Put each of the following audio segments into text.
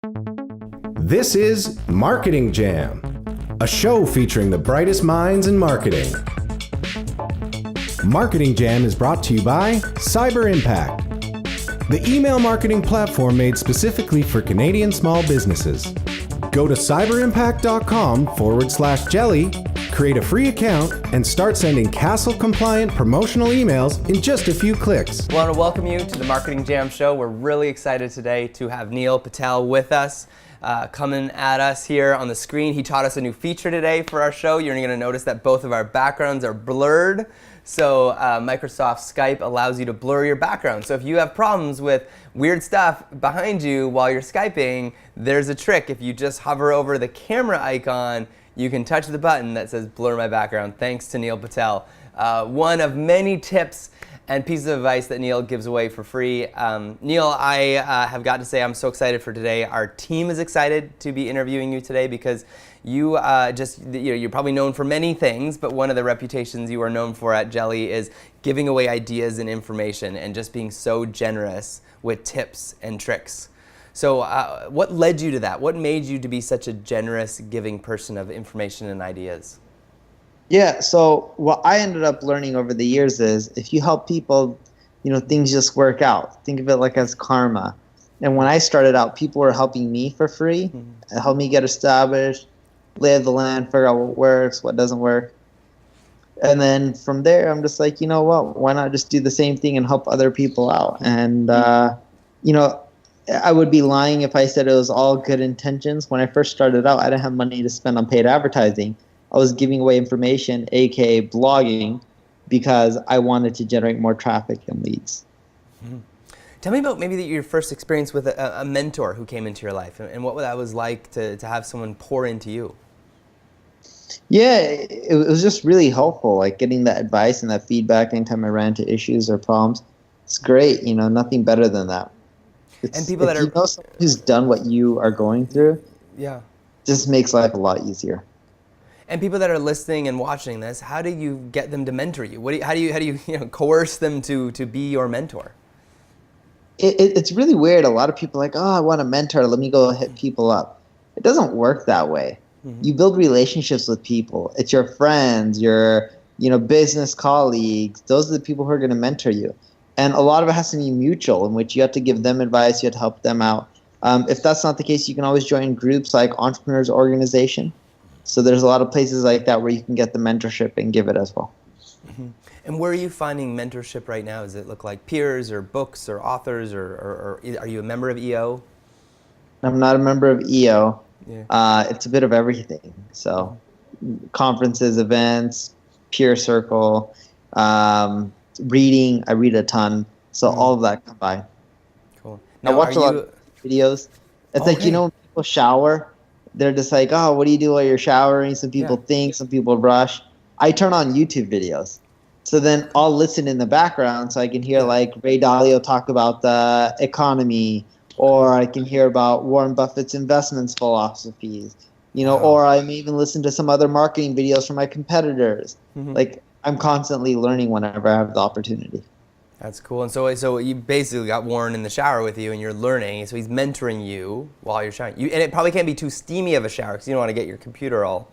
This is Marketing Jam, a show featuring the brightest minds in marketing. Marketing Jam is brought to you by Cyber Impact, the email marketing platform made specifically for Canadian small businesses. Go to cyberimpact.com/jelly, create a free account, and start sending CASL-compliant promotional emails in just a few clicks. I want to welcome you to the Marketing Jam show. We're really excited today to have Neil Patel with us, coming at us here on the screen. He taught us a new feature today for our show. You're going to notice that both of our backgrounds are blurred. So Microsoft Skype allows you to blur your background. So if you have problems with weird stuff behind you while you're Skyping, there's a trick. If you just hover over the camera icon, you can touch the button that says blur my background. Thanks to Neil Patel. One of many tips and pieces of advice that Neil gives away for free. Neil, I have got to say I'm so excited for today. Our team is excited to be interviewing you today because you're probably known for many things, but one of the reputations you are known for at Jelly is giving away ideas and information and just being so generous with tips and tricks. So what led you to that? What made you to be such a generous, giving person of information and ideas? Yeah, so what I ended up learning over the years is if you help people, things just work out. Think of it like as karma. And when I started out, people were helping me for free, help me get established, lay of the land, figure out what works, what doesn't work. And then from there, I'm just like, you know what, why not just do the same thing and help other people out? And, I would be lying if I said it was all good intentions. When I first started out, I didn't have money to spend on paid advertising. I was giving away information, aka blogging, because I wanted to generate more traffic and leads. Tell me about maybe your first experience with a mentor who came into your life and what that was like to have someone pour into you. Yeah, it was just really helpful, like getting that advice and that feedback anytime I ran into issues or problems. It's great, nothing better than that. And people that are someone who's done what you are going through, just makes life a lot easier. And people that are listening and watching this, how do you get them to mentor you? How do you coerce them to be your mentor? It's really weird. A lot of people are like, oh, I want a mentor. Let me go hit people up. It doesn't work that way. You build relationships with people. It's your friends, your business colleagues. Those are the people who are going to mentor you. And a lot of it has to be mutual, in which you have to give them advice, you have to help them out. If that's not the case, you can always join groups like Entrepreneurs Organization. So there's a lot of places like that where you can get the mentorship and give it as well. And where are you finding mentorship right now? Does it look like peers or books or authors, or are you a member of EO? I'm not a member of EO. Yeah. It's a bit of everything. So conferences, events, peer circle, reading. I read a ton. So all of that combined. Cool. Now, I watch a lot of videos. It's like, when people shower, they're just like, oh, what do you do while you're showering? Some people think, some people rush. I turn on YouTube videos. So then I'll listen in the background so I can hear like Ray Dalio talk about the economy, or I can hear about Warren Buffett's investments philosophies, or I may even listen to some other marketing videos from my competitors. Like, I'm constantly learning whenever I have the opportunity. That's cool. And so you basically got Warren in the shower with you and you're learning. So he's mentoring you while you're showering. And it probably can't be too steamy of a shower because you don't want to get your computer all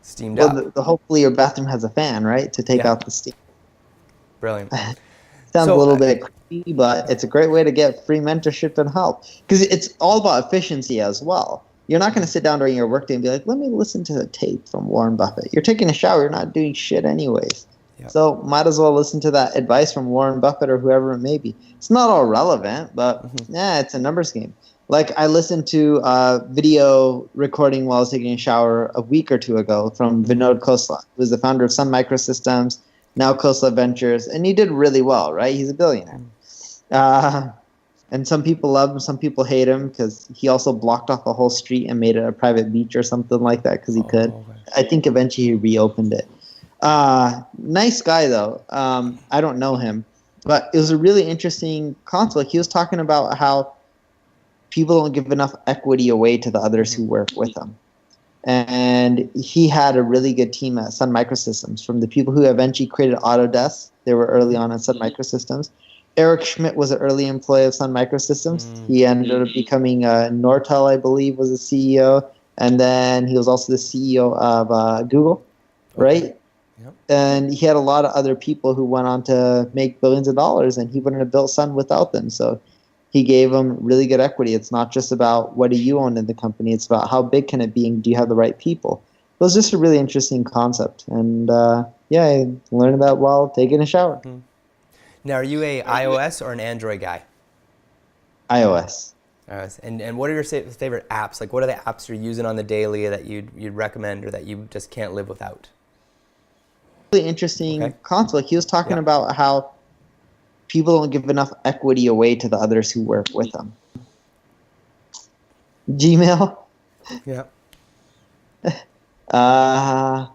steamed up. Hopefully your bathroom has a fan, right, to take out the steam. Brilliant. Sounds a little bit creepy, but it's a great way to get free mentorship and help. Because it's all about efficiency as well. You're not going to sit down during your workday and be like, let me listen to the tape from Warren Buffett. You're taking a shower. You're not doing shit anyways. Yep. So might as well listen to that advice from Warren Buffett or whoever it may be. It's not all relevant, but it's a numbers game. Like, I listened to a video recording while I was taking a shower a week or two ago from Vinod Khosla, who is the founder of Sun Microsystems, now Khosla Ventures, and he did really well, right? He's a billionaire. And some people love him, some people hate him, because he also blocked off a whole street and made it a private beach or something like that because he could. Okay. I think eventually he reopened it. Nice guy, though. I don't know him. But it was a really interesting concept. He was talking about how people don't give enough equity away to the others who work with them. And he had a really good team at Sun Microsystems, from the people who eventually created Autodesk. They were early on at Sun Microsystems. Eric Schmidt was an early employee of Sun Microsystems. He ended up becoming Nortel, I believe, was the CEO. And then he was also the CEO of Google, right? Yep. And he had a lot of other people who went on to make billions of dollars, and he wouldn't have built Sun without them. So he gave them really good equity. It's not just about what do you own in the company. It's about how big can it be and do you have the right people. It was just a really interesting concept. And I learned that while taking a shower. Now, are you a iOS or an Android guy? iOS. iOS. And what are your favorite apps? Like, what are the apps you're using on the daily that you'd recommend or that you just can't live without? Really interesting concept. He was talking about how people don't give enough equity away to the others who work with them. Gmail? Yeah. I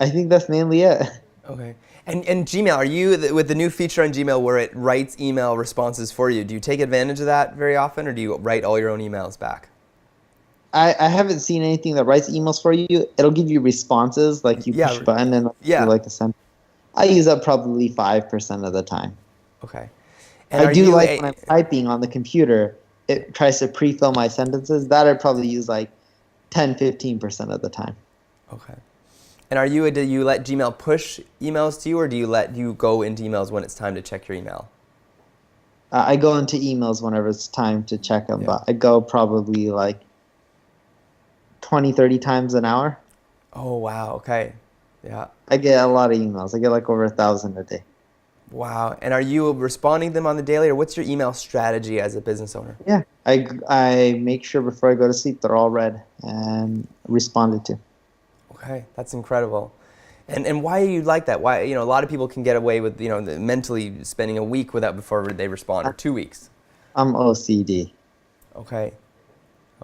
think that's mainly it. Okay. And Gmail, are you, with the new feature on Gmail where it writes email responses for you, do you take advantage of that very often, or do you write all your own emails back? I haven't seen anything that writes emails for you. It'll give you responses, like you push a button and it'll like a sentence. I use that probably 5% of the time. Okay. And I do like when I'm typing on the computer, it tries to pre-fill my sentences. That I probably use like 10-15% of the time. Okay. And do you let Gmail push emails to you, or do you let you go into emails when it's time to check your email? I go into emails whenever it's time to check them, but I go probably like 20-30 times an hour. Oh, wow. Okay. Yeah. I get a lot of emails. I get like over 1,000 a day. Wow. And are you responding to them on the daily, or what's your email strategy as a business owner? Yeah. I make sure before I go to sleep they're all read and responded to. Okay, that's incredible. And why are you like that? Why, a lot of people can get away with, mentally spending a week before they respond, or 2 weeks. I'm OCD. Okay.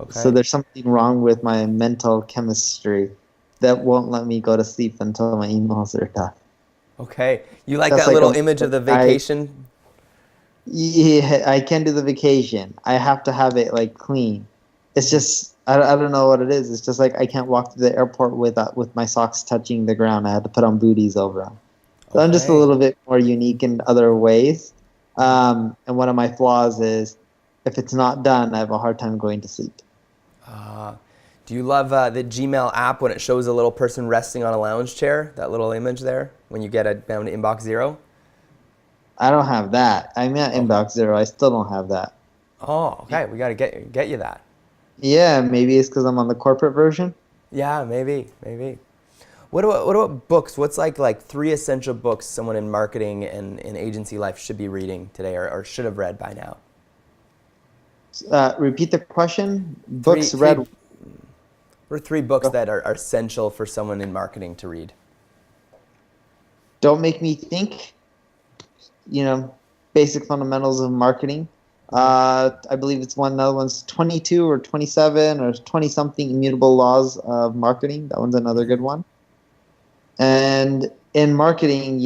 So there's something wrong with my mental chemistry that won't let me go to sleep until my emails are done. Okay. You like that little image of the vacation? Yeah, I can do the vacation. I have to have it like clean. It's just, I don't know what it is. It's just like I can't walk through the airport with my socks touching the ground. I had to put on booties over them. So I'm just a little bit more unique in other ways. And one of my flaws is if it's not done, I have a hard time going to sleep. Do you love the Gmail app when it shows a little person resting on a lounge chair, that little image there, when you get down to inbox 0? I don't have that. I'm at inbox 0. I still don't have that. Oh, okay. We got to get you that. Yeah, maybe it's because I'm on the corporate version. Yeah, maybe. What about books? What's like 3 essential books someone in marketing and in agency life should be reading today, or should have read by now? Repeat the question. Books read. Or 3 books that are essential for someone in marketing to read. Don't Make Me Think. Basic Fundamentals of Marketing. I believe it's another one's 22 or 27 or 20-something Immutable Laws of Marketing. That one's another good one. And in marketing,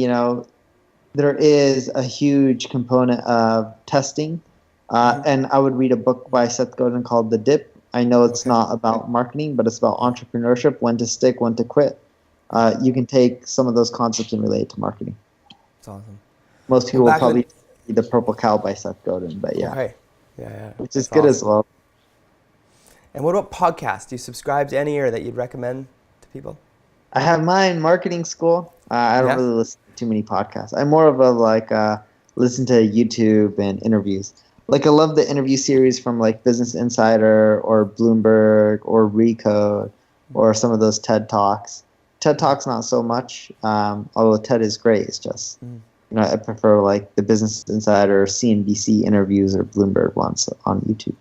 there is a huge component of testing. And I would read a book by Seth Godin called The Dip. I know it's not about marketing, but it's about entrepreneurship, when to stick, when to quit. You can take some of those concepts and relate it to marketing. That's awesome. Most people will probably read The Purple Cow by Seth Godin, but yeah. Okay. Yeah. Which is good as well. And what about podcasts? Do you subscribe to any or that you'd recommend to people? I have mine, Marketing School. I don't really listen to too many podcasts. I'm more of a listen to YouTube and interviews. Like I love the interview series from like Business Insider or Bloomberg or Recode or some of those TED Talks. TED Talks not so much, although TED is great. It's just I prefer like the Business Insider, CNBC interviews, or Bloomberg ones on YouTube.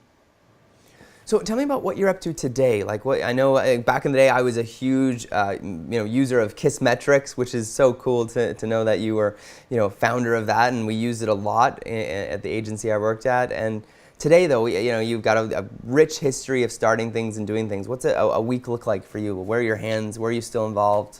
So tell me about what you're up to today. Like I know back in the day I was a huge user of KISS Metrics, which is so cool to know that you were founder of that, and we used it a lot at the agency I worked at. And today though, you've got a rich history of starting things and doing things. What's a week look like for you? Where are your hands? Where are you still involved?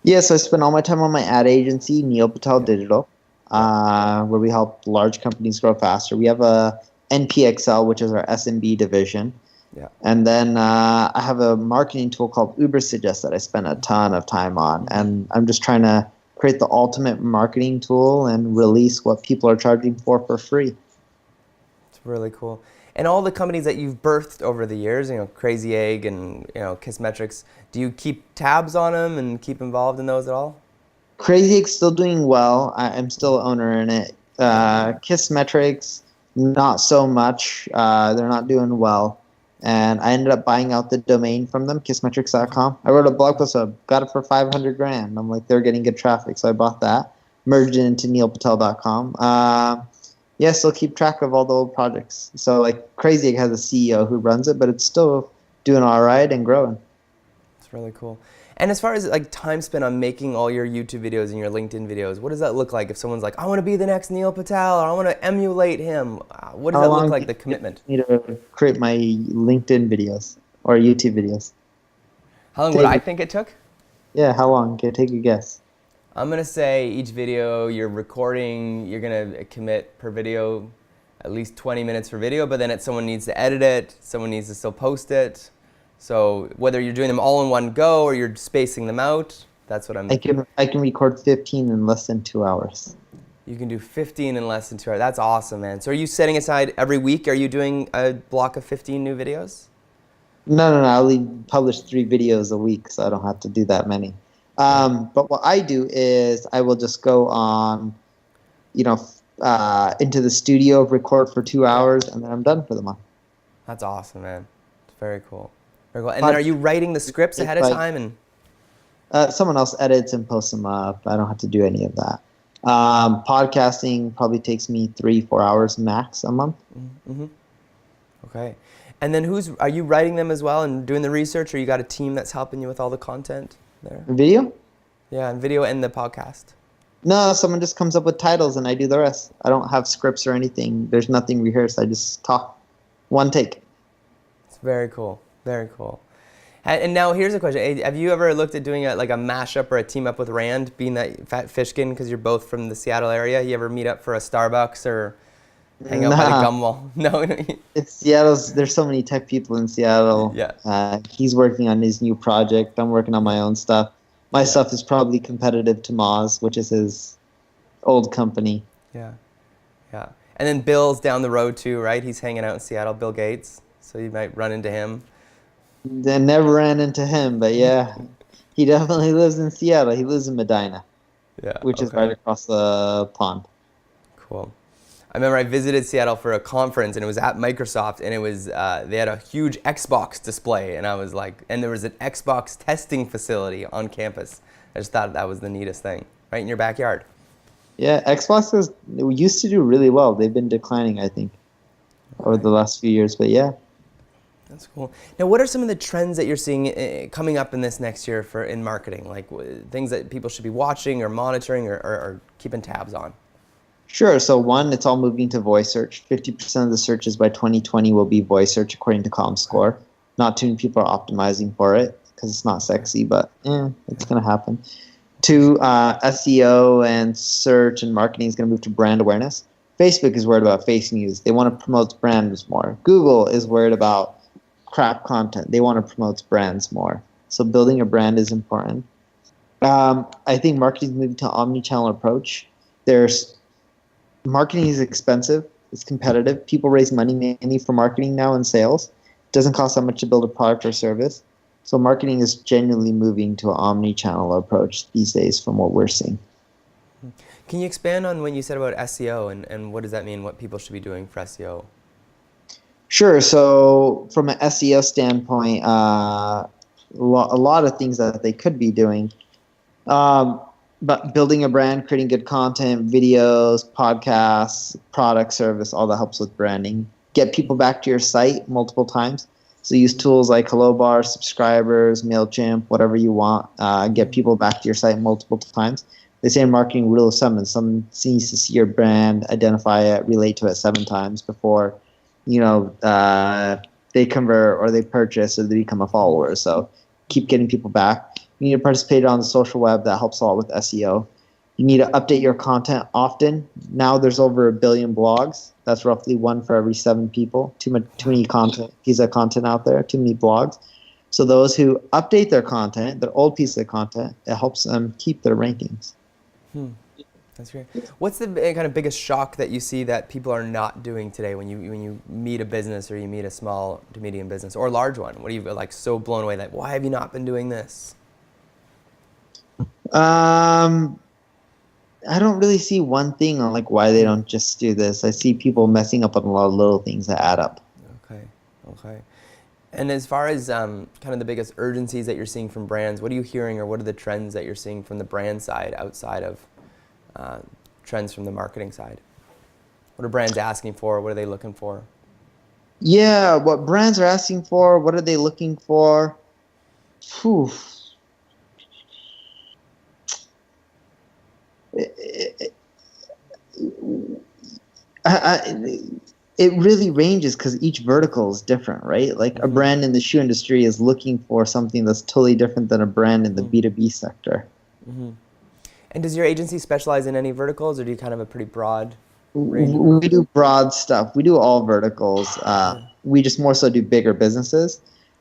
Yes, I spend all my time on my ad agency, Neil Patel Digital, where we help large companies grow faster. We have a NPXL, which is our SMB division. Yeah. And then I have a marketing tool called UberSuggest that I spend a ton of time on. And I'm just trying to create the ultimate marketing tool and release what people are charging for free. It's really cool. And all the companies that you've birthed over the years, Crazy Egg and Kissmetrics, do you keep tabs on them and keep involved in those at all? Crazy Egg's still doing well. I'm still an owner in it. Kissmetrics, not so much. They're not doing well. And I ended up buying out the domain from them, kissmetrics.com. I wrote a blog post, so I got it for $500,000. I'm like, they're getting good traffic, so I bought that, merged it into neilpatel.com. Still keep track of all the old projects. So like Crazy Egg has a CEO who runs it, but it's still doing all right and growing. It's really cool. And as far as like time spent on making all your YouTube videos and your LinkedIn videos, what does that look like if someone's like, I want to be the next Neil Patel, or I want to emulate him? What does that look like, the commitment? I need to create my LinkedIn videos or YouTube videos. How long would I think it took? Yeah, how long? Okay, take a guess. I'm going to say each video you're recording, you're going to commit per video at least 20 minutes per video, but then someone needs to edit it, someone needs to still post it. So whether you're doing them all in one go or you're spacing them out, that's what I can record 15 in less than 2 hours. You can do 15 in less than 2 hours. That's awesome, man. So are you setting aside every week? Are you doing a block of 15 new videos? No. I only publish 3 videos a week, so I don't have to do that many. But what I do is I will just go on, into the studio, record for 2 hours, and then I'm done for the month. That's awesome, man. It's very cool. Very cool. And then are you writing the scripts ahead of time? And someone else edits and posts them up. I don't have to do any of that. Podcasting probably takes me 3-4 hours max a month. Mm-hmm. Okay. And then are you writing them as well and doing the research, or you got a team that's helping you with all the content there? Video? Yeah, and video and the podcast. No, someone just comes up with titles and I do the rest. I don't have scripts or anything. There's nothing rehearsed. I just talk. One take. It's very cool. Very cool. And now here's a question. Have you ever looked at doing a mashup or a team up with Rand, being that fat fishkin, because you're both from the Seattle area? You ever meet up for a Starbucks or hang out by the gum wall? No. It's Seattle's. There's so many tech people in Seattle. Yeah. He's working on his new project. I'm working on my own stuff. My stuff is probably competitive to Moz, which is his old company. Yeah. And then Bill's down the road too, right? He's hanging out in Seattle, Bill Gates. So you might run into him. I never ran into him, but yeah, he definitely lives in Seattle. He lives in Medina, which is right across the pond. Cool. I remember I visited Seattle for a conference, and it was at Microsoft, and it was they had a huge Xbox display, and I was like, and there was an Xbox testing facility on campus. I just thought that was the neatest thing, right in your backyard. Yeah, Xbox used to do really well. They've been declining, I think, over the last few years, but yeah. That's cool. Now, what are some of the trends that you're seeing coming up in this next year in marketing? Like things that people should be watching or monitoring or keeping tabs on? Sure. So one, it's all moving to voice search. 50% of the searches by 2020 will be voice search according to ComScore. Not too many people are optimizing for it because it's not sexy, but it's going to happen. 2, SEO and search and marketing is going to move to brand awareness. Facebook is worried about face news. They want to promote brands more. Google is worried about crap content. They want to promote brands more. So building a brand is important. I think marketing is moving to an omni-channel approach. Marketing is expensive. It's competitive. People raise money mainly for marketing now and sales. It doesn't cost that much to build a product or service. So marketing is genuinely moving to an omni-channel approach these days from what we're seeing. Can you expand on what you said about SEO and what does that mean, what people should be doing for SEO? Sure. So from an SEO standpoint, a lot of things that they could be doing. But building a brand, creating good content, videos, podcasts, product, service, all that helps with branding. Get people back to your site multiple times. So use tools like HelloBar, subscribers, MailChimp, whatever you want. Get people back to your site multiple times. They say in marketing, rule of 7. Someone needs to see your brand, identify it, relate to it 7 times before they convert or they purchase or they become a follower. So keep getting people back. You need to participate on the social web. That helps a lot with SEO. You need to update your content often. Now there's over 1 billion blogs. That's roughly 1 for every 7 people. Too many pieces of content out there. Too many blogs. So those who update their content, their old piece of content, it helps them keep their rankings. That's great. What's the kind of biggest shock that you see that people are not doing today when you meet a business or you meet a small to medium business or a large one? What are you like so blown away that why have you not been doing this? I don't really see one thing on like why they don't just do this. I see people messing up on a lot of little things that add up. Okay. And as far as kind of the biggest urgencies that you're seeing from brands, what are you hearing, or what are the trends that you're seeing from the brand side outside of trends from the marketing side? What are brands asking for? What are they looking for? Yeah, what brands are asking for, what are they looking for? Whew. It really ranges because each vertical is different, right? Like a brand in the shoe industry is looking for something that's totally different than a brand in the B2B sector. And does your agency specialize in any verticals, or do you kind of have a pretty broad range? We do broad stuff. We do all verticals. We just more so do bigger businesses.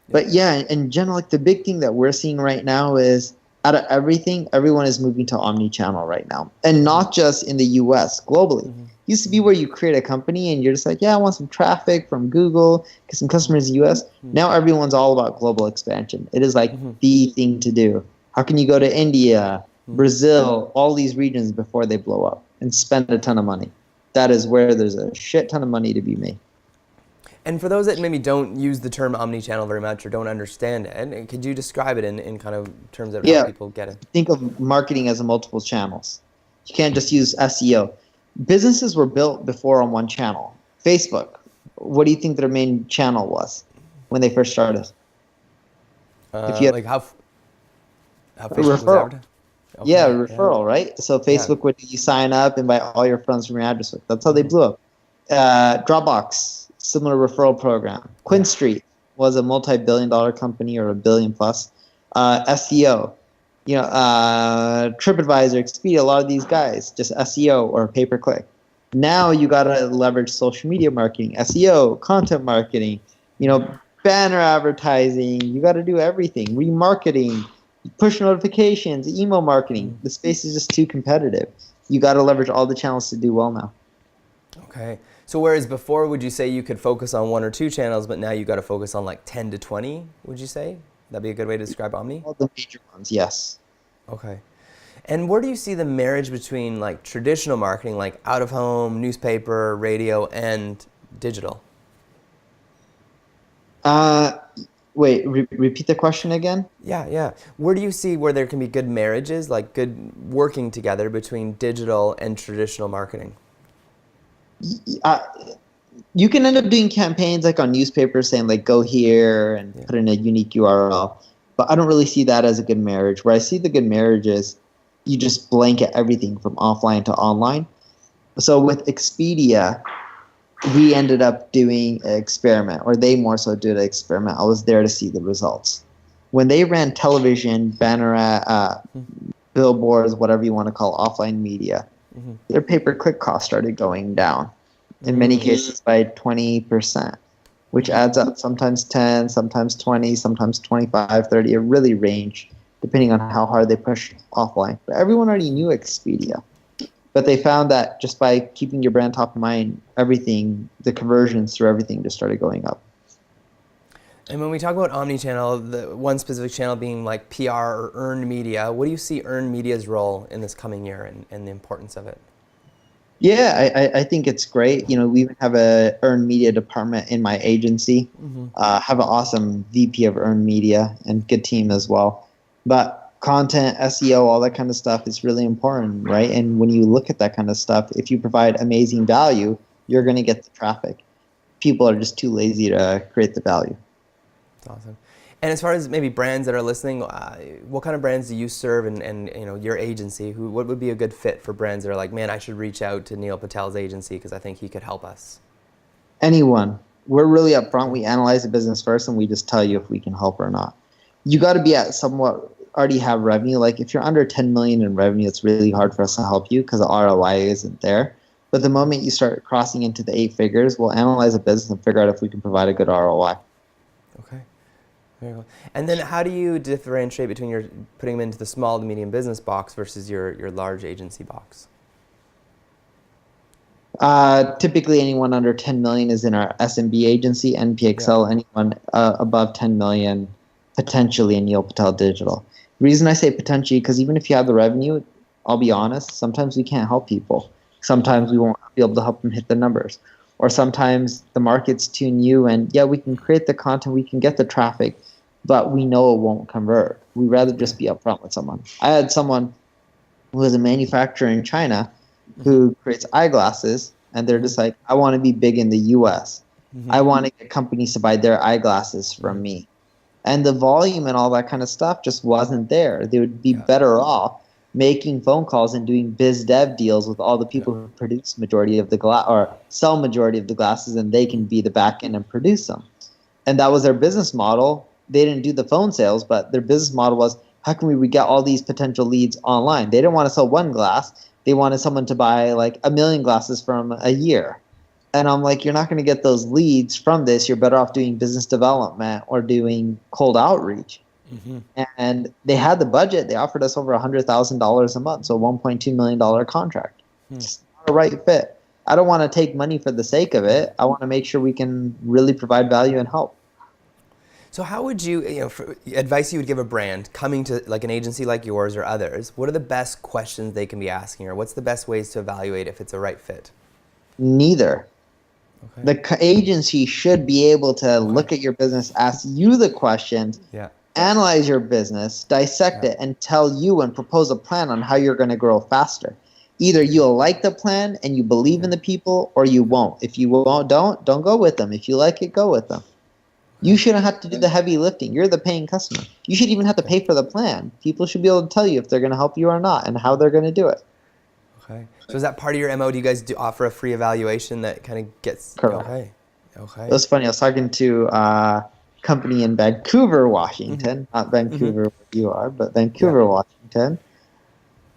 But yeah, in general, like the big thing that we're seeing right now is out of everything, everyone is moving to Omni-Channel right now. And not just in the US, globally. Used to be where you create a company and you're just like, yeah, I want some traffic from Google, get some customers in the US. Now everyone's all about global expansion. It is like the thing to do. How can you go to India, Brazil, all these regions before they blow up and spend a ton of money? That is where there's a shit ton of money to be made. And for those that maybe don't use the term omni-channel very much or don't understand it, could you describe it in kind of terms of how people get it? Think of marketing as a multiple channels. You can't just use SEO. Businesses were built before on one channel. Facebook, what do you think their main channel was when they first started? If you had, like how Facebook was advertised? Okay, referral, right? So Facebook would you sign up, invite all your friends from your address. That's how they blew up. Dropbox, similar referral program. Quinn Street was a multi-billion-dollar company or $1 billion plus. SEO, TripAdvisor, Expedia, a lot of these guys just SEO or pay-per-click. Now you got to leverage social media marketing, SEO, content marketing, banner advertising. You got to do everything. Remarketing, push notifications, email marketing. The space is just too competitive. You got to leverage all the channels to do well now. Okay. So whereas before, would you say you could focus on 1 or 2 channels, but now you got to focus on like 10 to 20, would you say? That'd be a good way to describe Omni? All the major ones, yes. Okay. And where do you see the marriage between like traditional marketing, like out of home, newspaper, radio, and digital? Wait, repeat the question again? Yeah. Where do you see where there can be good marriages, like good working together between digital and traditional marketing? You can end up doing campaigns like on newspapers saying like go here and put in a unique URL, but I don't really see that as a good marriage. Where I see the good marriage is you just blanket everything from offline to online. So with Expedia, we ended up doing an experiment, or they more so did an experiment. I was there to see the results. When they ran television, banner, billboards, whatever you want to call offline media, their pay-per-click cost started going down, in many cases by 20%, which adds up sometimes 10, sometimes 20, sometimes 25, 30. It really ranged depending on how hard they pushed offline. But everyone already knew Expedia. But they found that just by keeping your brand top of mind, everything, the conversions through everything just started going up. And when we talk about omni-channel, the one specific channel being like PR or earned media, what do you see earned media's role in this coming year and the importance of it? Yeah, I think it's great. We even have a earned media department in my agency. Have an awesome VP of earned media and good team as well. But content, SEO, all that kind of stuff is really important, right? And when you look at that kind of stuff, if you provide amazing value, you're going to get the traffic. People are just too lazy to create the value. That's awesome. And as far as maybe brands that are listening, what kind of brands do you serve and your agency? What would be a good fit for brands that are like, man, I should reach out to Neil Patel's agency because I think he could help us? Anyone. We're really upfront. We analyze the business first and we just tell you if we can help or not. You got to be at somewhat already have revenue. Like if you're under 10 million in revenue, it's really hard for us to help you because the ROI isn't there. But the moment you start crossing into the 8 figures, we'll analyze a business and figure out if we can provide a good ROI. Okay. Very cool. And then how do you differentiate between your putting them into the small to medium business box versus your large agency box? Typically, anyone under 10 million is in our SMB agency, NPXL. Yeah. Anyone above 10 million, potentially in Neil Patel Digital. The reason I say potentially, because even if you have the revenue, I'll be honest, sometimes we can't help people. Sometimes we won't be able to help them hit the numbers. Or sometimes the market's too new, and yeah, we can create the content, we can get the traffic, but we know it won't convert. We'd rather just be upfront with someone. I had someone who was a manufacturer in China who creates eyeglasses, and they're just like, I want to be big in the US. I want to get companies to buy their eyeglasses from me. And the volume and all that kind of stuff just wasn't there. They would be better off making phone calls and doing biz dev deals with all the people who produce majority of the glass or sell majority of the glasses, and they can be the back end and produce them. And that was their business model. They didn't do the phone sales, but their business model was, how can we get all these potential leads online? They didn't want to sell one glass. They wanted someone to buy like 1 million glasses from a year. And I'm like, you're not going to get those leads from this. You're better off doing business development or doing cold outreach. And they had the budget. They offered us over $100,000 a month, so $1.2 million contract. It's not a right fit. I don't want to take money for the sake of it. I want to make sure we can really provide value and help. So how would you, for advice you would give a brand coming to like an agency like yours or others, what are the best questions they can be asking, or what's the best ways to evaluate if it's a right fit? Neither. Okay. The agency should be able to look at your business, ask you the questions, analyze your business, dissect it, and tell you and propose a plan on how you're going to grow faster. Either you'll like the plan and you believe in the people, or you won't. If you won't, don't go with them. If you like it, go with them. You shouldn't have to do the heavy lifting. You're the paying customer. You should even have to pay for the plan. People should be able to tell you if they're going to help you or not and how they're going to do it. Okay. So is that part of your MO? Do you guys offer a free evaluation that kind of gets... Correct. Okay. It was funny. I was talking to a company in Vancouver, Washington. Not Vancouver where you are, but Vancouver, Washington.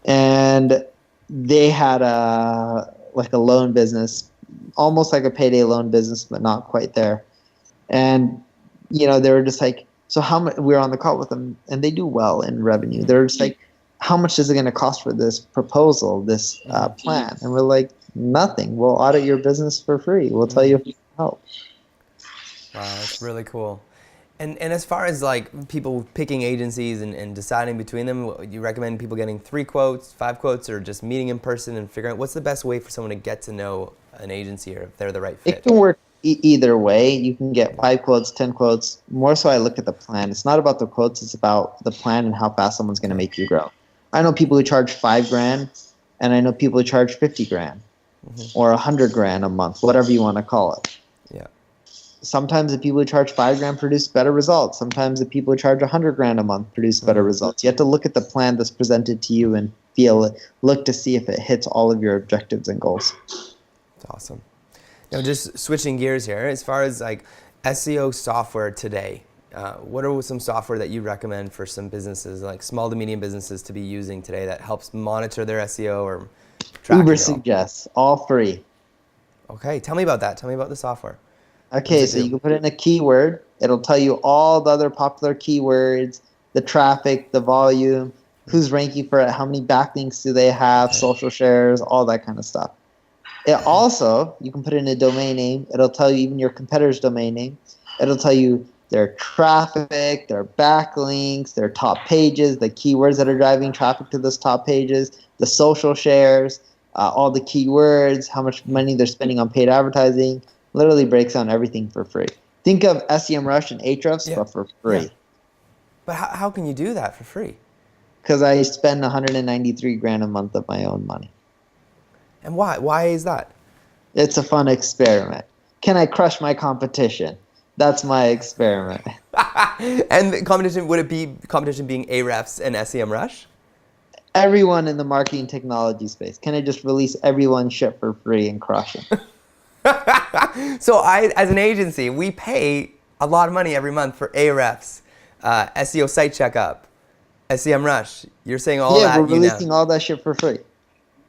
And they had a loan business, almost like a payday loan business, but not quite there. And they were just like, so how much? We were on the call with them, and they do well in revenue. They're just like, how much is it going to cost for this proposal, this plan? And we're like, nothing. We'll audit your business for free. We'll tell you if we can help. Wow, that's really cool. And as far as like people picking agencies and deciding between them, you recommend people getting 3 quotes, 5 quotes, or just meeting in person and figuring out what's the best way for someone to get to know an agency or if they're the right fit? It can work either way. You can get 5 quotes, 10 quotes. More so I look at the plan. It's not about the quotes. It's about the plan and how fast someone's going to make you grow. I know people who charge $5,000, and I know people who charge $50,000 or $100,000 a month, whatever you want to call it. Yeah. Sometimes the people who charge $5,000 produce better results. Sometimes the people who charge $100,000 a month produce better results. You have to look at the plan that's presented to you and look to see if it hits all of your objectives and goals. That's awesome. Now, just switching gears here, as far as like SEO software today, what are some software that you recommend for some businesses, like small to medium businesses, to be using today that helps monitor their SEO or track Uber suggests, all free. Okay, tell me about that. Tell me about the software. Okay, so you can put in a keyword. It'll tell you all the other popular keywords, the traffic, the volume, who's ranking for it, how many backlinks do they have, social shares, all that kind of stuff. It also, you can put in a domain name. It'll tell you even your competitor's domain name. It'll tell you their traffic, their backlinks, their top pages, the keywords that are driving traffic to those top pages, the social shares, all the keywords, how much money they're spending on paid advertising. Literally breaks down everything for free. Think of SEMrush and Ahrefs, but for free. Yeah. But how can you do that for free? Because I spend $193,000 a month of my own money. And why? Why is that? It's a fun experiment. Can I crush my competition? That's my experiment. And the competition, would it be competition being Ahrefs and SEMrush? Everyone in the marketing technology space. Can I just release everyone's shit for free and crush it? So as an agency, we pay a lot of money every month for Ahrefs, SEO site checkup, SEMrush. You're saying all that. Yeah, we're releasing all that shit for free.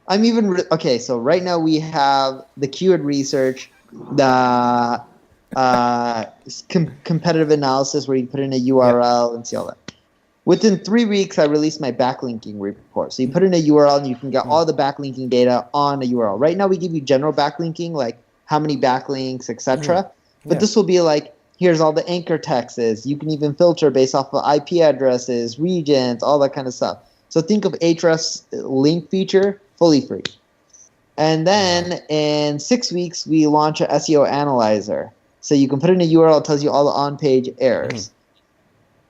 I'm even okay. So right now we have the keyword research, the competitive analysis where you put in a URL and see all that. Within 3 weeks, I released my backlinking report. So you put in a URL and you can get all the backlinking data on a URL. Right now, we give you general backlinking, like how many backlinks, etc. But this will be like, here's all the anchor texts. You can even filter based off of IP addresses, regions, all that kind of stuff. So think of Ahrefs link feature, fully free. And then in 6 weeks, we launch an SEO analyzer. So you can put in a URL, it tells you all the on-page errors.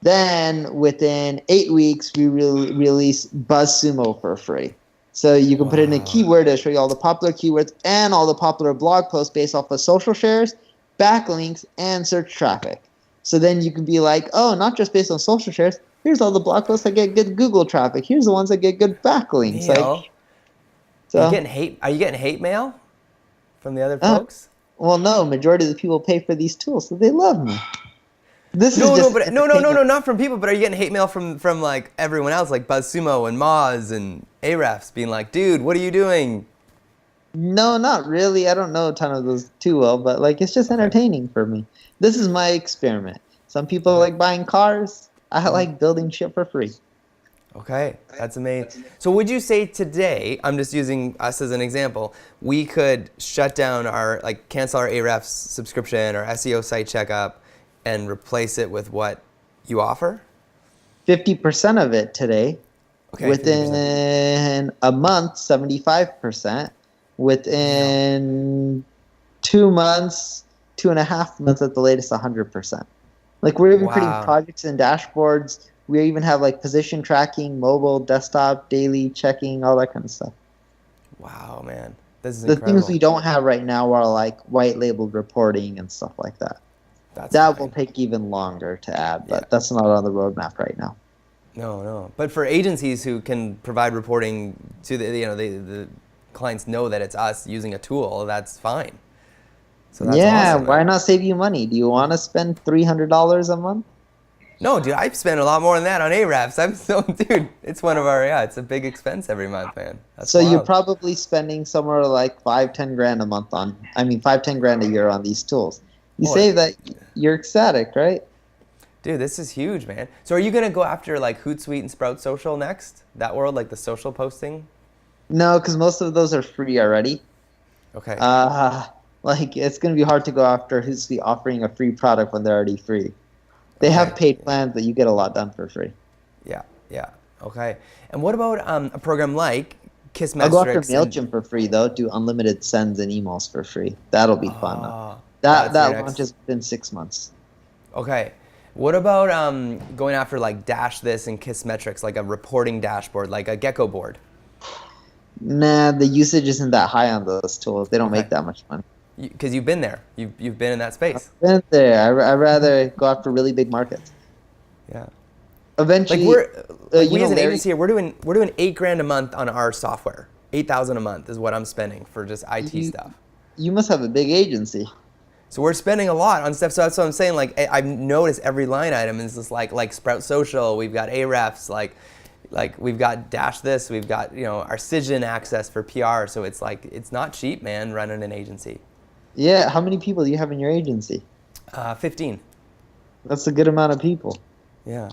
Then within 8 weeks, we release BuzzSumo for free. So you can put in a keyword to show you all the popular keywords and all the popular blog posts based off of social shares, backlinks, and search traffic. So then you can be like, oh, not just based on social shares. Here's all the blog posts that get good Google traffic. Here's the ones that get good backlinks. Neil, are you getting hate mail from the other folks? Well, no. Majority of the people pay for these tools, so they love me. No, not from people. But are you getting hate mail from like everyone else, like BuzzSumo and Moz and Ahrefs, being like, dude, what are you doing? No, not really. I don't know a ton of those too well, but like it's just entertaining for me. This is my experiment. Some people like buying cars. I like building shit for free. Okay, that's amazing. So would you say today, I'm just using us as an example, we could shut down cancel our Ahrefs subscription or SEO site checkup and replace it with what you offer? 50% of it today. Okay, within 50%. A month, 75%. Within 2 months, 2.5 months at the latest, 100%. Like we're even creating projects and dashboards. We even have like position tracking, mobile, desktop, daily checking, all that kind of stuff. Wow, man. This is the incredible. Things we don't have right now are like white labeled reporting and stuff like that. That will take even longer to add, but that's not on the roadmap right now. No. But for agencies who can provide reporting to the clients know that it's us using a tool, that's fine. So that's awesome. Why not save you money? Do you want to spend $300 a month? No, dude, I spend a lot more than that on Ahrefs. Dude, it's one of our, it's a big expense every month, man. That's so wild. You're probably spending somewhere like $5-10 grand a month $5-10 grand a year on these tools. You save that, you're ecstatic, right? Dude, this is huge, man. So are you going to go after like Hootsuite and Sprout Social next? That world, like the social posting? No, because most of those are free already. Okay. It's going to be hard to go after Hootsuite offering a free product when they're already free. They have paid plans, but you get a lot done for free. Yeah. Okay. And what about a program like Kissmetrics? I'll go after MailChimp for free, though. Do unlimited sends and emails for free. That'll be fun. That launches within 6 months. Okay. What about going after like Dash This and Kissmetrics, like a reporting dashboard, like a Gecko board? Nah, the usage isn't that high on those tools. They don't make that much money. Because you've been there. You've been in that space. I've been there. I'd rather go after really big markets. Yeah. Eventually, we as an agency here, we're doing $8,000 a month on our software. $8,000 a month is what I'm spending for just IT stuff. You must have a big agency. So we're spending a lot on stuff. So that's what I'm saying. Like I've noticed every line item is just like Sprout Social. We've got Ahrefs. Like we've got Dash This. We've got our Cision access for PR. So it's like it's not cheap, man, running an agency. Yeah. How many people do you have in your agency? 15. That's a good amount of people. Yeah.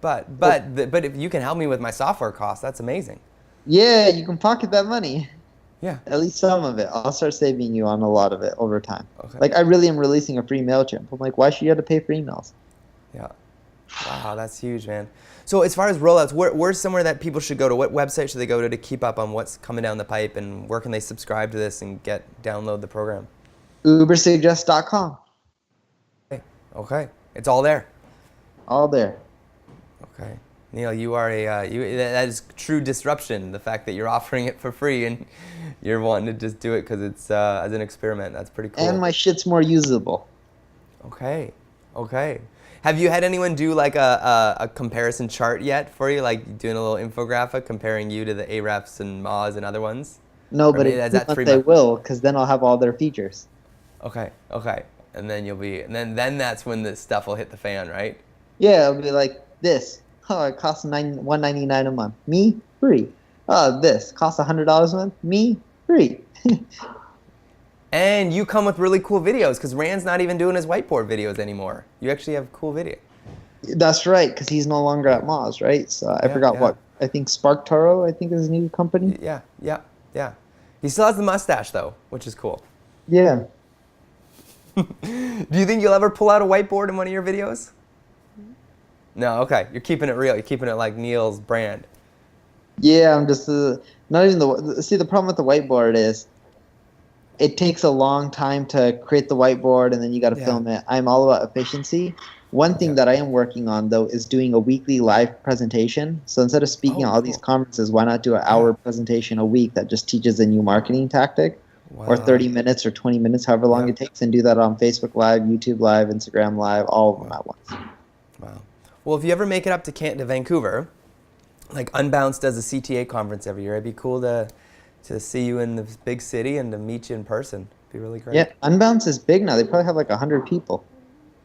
But if you can help me with my software costs, that's amazing. Yeah, you can pocket that money. Yeah. At least some of it. I'll start saving you on a lot of it over time. Okay. Like I really am releasing a free MailChimp. I'm like, why should you have to pay for emails? Yeah. Wow, that's huge, man. So as far as rollouts, where's somewhere that people should go to? What website should they go to keep up on what's coming down the pipe, and where can they subscribe to this and download the program? Ubersuggest.com. Okay. It's all there. All there. Okay. Neil, you are that is true disruption, the fact that you're offering it for free and you're wanting to just do it because it's as an experiment. That's pretty cool. And my shit's more usable. Okay. Have you had anyone do like a comparison chart yet for you, like doing a little infographic comparing you to the Ahrefs and Moz and other ones? No, but they will, because then I'll have all their features. Okay. And then then that's when this stuff will hit the fan, right? Yeah, it'll be like this. Oh, it costs $199 a month. Me, free. Oh, this costs $100 a month. Me, free. And you come with really cool videos because Rand's not even doing his whiteboard videos anymore. You actually have cool video. That's right, because he's no longer at Moz, right? So I forgot what, I think Spark Toro, I think is his new company. Yeah. He still has the mustache though, which is cool. Yeah. Do you think you'll ever pull out a whiteboard in one of your videos? No, okay. You're keeping it real. You're keeping it like Neil's brand. Yeah, I'm just not even the problem with the whiteboard is it takes a long time to create the whiteboard and then you got to film it. I'm all about efficiency. One thing that I am working on though is doing a weekly live presentation. So instead of speaking at all these conferences, why not do an hour presentation a week that just teaches a new marketing tactic? Or 30 minutes or 20 minutes, however long it takes, and do that on Facebook Live, YouTube Live, Instagram Live, all of them at once. Wow. Well, if you ever make it up to Vancouver, like Unbounce does a CTA conference every year, it'd be cool to see you in the big city and to meet you in person. It'd be really great. Yeah, Unbounce is big now. They probably have like 100 people.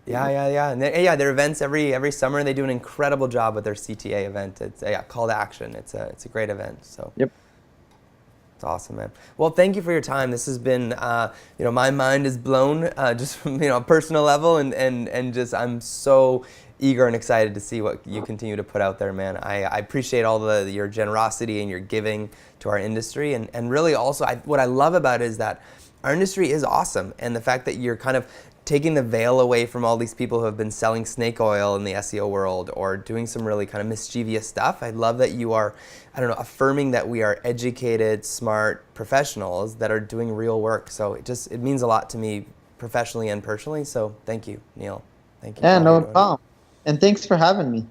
Yeah. And their events every summer. They do an incredible job with their CTA event. It's call to action. It's a great event. So. Yep. It's awesome, man. Well, thank you for your time. This has been, my mind is blown just from a personal level, and just I'm so eager and excited to see what you continue to put out there, man. I appreciate all your generosity and your giving to our industry, and really also what I love about it is that our industry is awesome, and the fact that you're kind of taking the veil away from all these people who have been selling snake oil in the SEO world or doing some really kind of mischievous stuff. I love that you are, affirming that we are educated, smart professionals that are doing real work. So it means a lot to me professionally and personally. So thank you, Neil. Thank you. Yeah, no problem. And thanks for having me.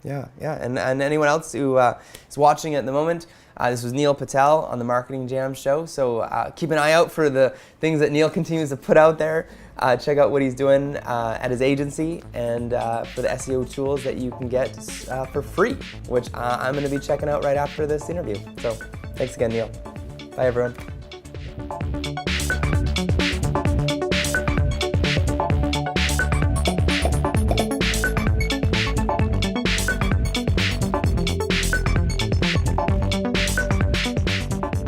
Yeah. And anyone else who is watching at the moment, this was Neil Patel on the Marketing Jam show. So keep an eye out for the things that Neil continues to put out there. Check out what he's doing at his agency and for the SEO tools that you can get for free, which I'm going to be checking out right after this interview. So thanks again, Neil. Bye, everyone.